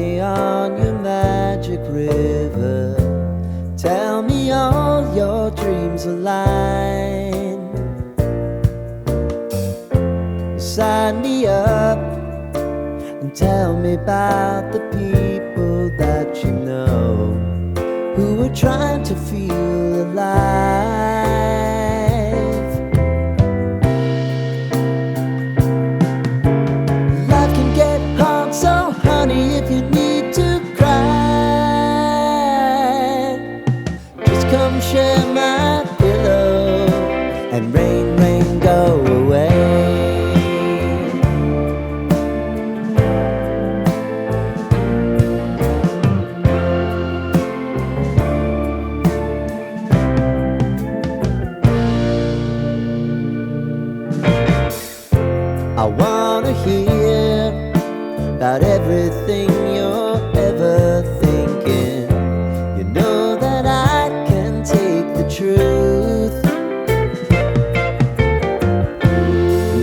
me on your magic river. Tell me all your dreams align. Sign me up and tell me about the people that you know who are trying to feel alive. Life can get hard, so honey, if you need to cry, just come share my pillow and rain, rain, go away. I wanna hear about everything you